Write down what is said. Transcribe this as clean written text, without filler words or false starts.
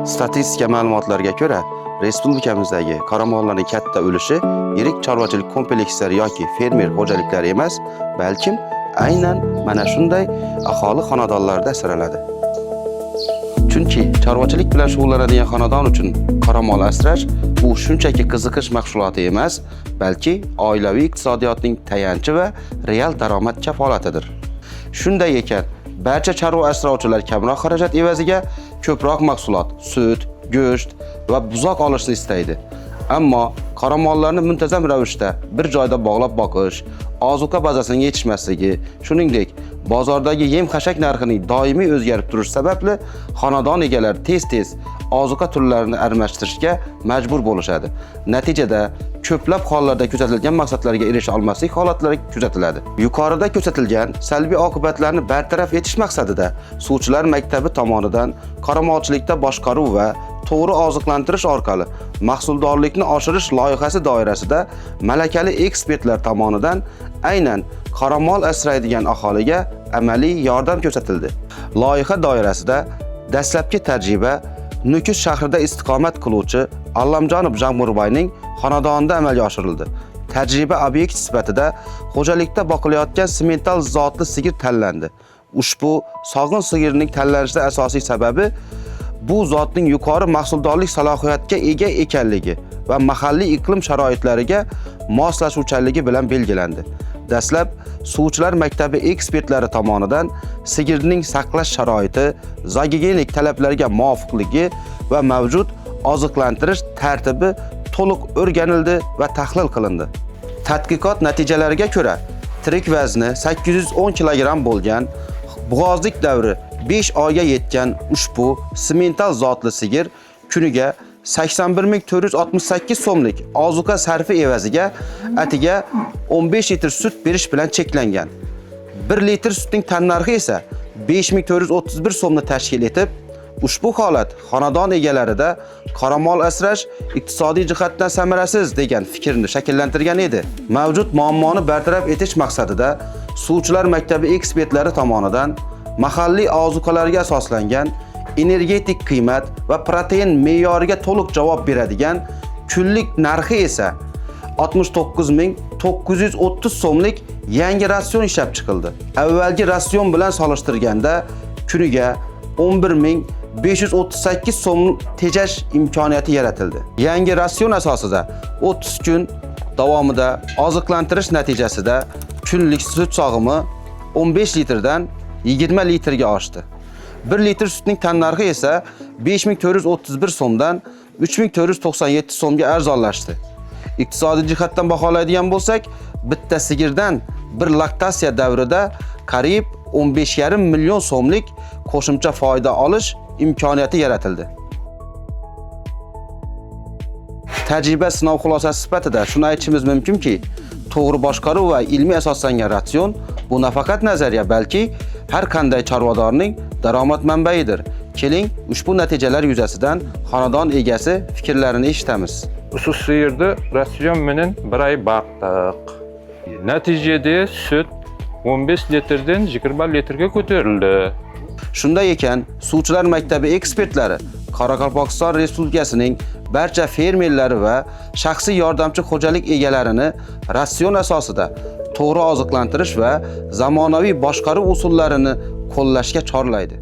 Statistika ma'lumotlariga ko'ra, respublikamizdagi qoramollarning katta ulushi yirik chorvachilik komplekslari yoki fermer xo'jaliklari emas, balkim aynan mana shunday aholi xonadonlarida asraladi. Chunki chorvachilik bilan shug'ullanadigan xonadon uchun qoramol asrash bu shunchaki qiziqish mahsuloti emas, balki oilaviy iqtisodiyotning tayanchi va real daromad kafolatidir. Shunday ekan, barcha chorva asrovchilar kamroq xarajat evaziga ko'proq mahsulot, sut, go'sht va buzoq olishni istaydi. Ammo qoramollarni muntazam ravishda bir joyda bog'lab boqish, ozuqa bazasining yetishmasligi, shuningdek, bozordagi yem-xashak narxining doimiy o'zgarib turishi sababli xonadon egalari tez-tez ozuqa turlarini almashtirishga majbur bo'lishadi. Natijada ko'plab hollarda kuzatilgan maqsadlarga erisha olmaslik holatlari kuzatiladi. Yuqorida ko'rsatilgan salbiy oqibatlarni bartaraf etish maqsadida Suvchilar maktabi tomonidan qoramolchilikda boshqaruv va to'g'ri oziqlantirish orqali mahsuldorlikni oshirish loyihasi doirasida malakali ekspertlar tomonidan aynan qoramol asraydigan aholiga amaliy yordam ko'rsatildi. Loyiha doirasida dastlabki tajriba Nukus shahrida istiqomat qiluvchi Allamjonov Jamg'urbayning xonadonida amalga oshirildi. Tajriba obyekti sifatida xo'jalikda boqilayotgan semental zotli sigir tanlandi. Ushbu sog'in sigirning tanlanishining asosiy sababi bu zotning yuqori mahsuldorlik salohiyatiga ega ekanligi va mahalliy iqlim sharoitlariga moslashuvchanligi bilan belgilandi. Dastlab Suvchilar maktabi ekspertlari tomonidan sigirning saqlash sharoiti, zogigenik talablarga muvofiqligi va mavjud oziqlantirish tartibi to'liq o'rganildi va tahlil qilindi. Tadqiqot natijalariga ko'ra, tirik vazni 810 kilogramm bo'lgan, bo'g'ozlik davri 5 oyga yetgan ushbu semental zotli sigir kuniga 81.468 so'mlik ozuqa sarfi evaziga atiga 15 litr sut berish bilan cheklangan. 1 litr sutning tannarxi esa 5431 so'mni tashkil etib, ushbu holat xonadon egalarida qoramol asrash iqtisodiy jihatdan samarasiz degan fikrni shakllantirgan edi. Mavjud muammoni bartaraf etish maqsadida Suvchilar maktabi ekspertlari tomonidan mahalliy ozuqalarga asoslangan energetik qiymat va protein me'yoriga to'liq javob beradigan kunlik narxi esa 69.930 so'mlik yangi ratsion ishlab chiqildi. Avvalgi ratsion bilan solishtirganda kuniga 11.538 so'm tejash imkoniyati yaratildi. Yangi ratsion asosida 30 kun davomida oziqlantirish natijasida kunlik sut sog'imi 15 litrdan 20 litrga oshdi. 1 litr sutning tannarxi esa 5431 so'mdan 3497 so'mga arzonlashdi. Iqtisodiy jihatdan baholaydigan bo'lsak, bitta sigirdan bir laktasiya davrida qariyb 15,5 million so'mlik qo'shimcha foyda olish imkoniyati yaratildi. Tajriba sinov xulosasi sifatida shuni aytishimiz mumkinki, to'g'ri boshqaruv va ilmiy asoslangan ratsion bu nafaqat nazariya, balki har qanday chorvadorning daromad manbaidir. Keling, ushbu natijalar yuzasidan xonadon egasi fikrlarini eshitamiz. Ushbu sigirni ratsion bilan bir oy boqdik. Natijada sut 15 litrdan 20 litrga ko'tarildi. Shunday ekan, Suvchilar maktabi ekspertlari Qoraqalpog'iston Respublikasining barcha fermerlari va shaxsiy yordamchi xo'jalik egalarini ratsion asosida to'g'ri oziqlantirish va zamonaviy boshqaruv usullarini qo'llashga chorlaydi.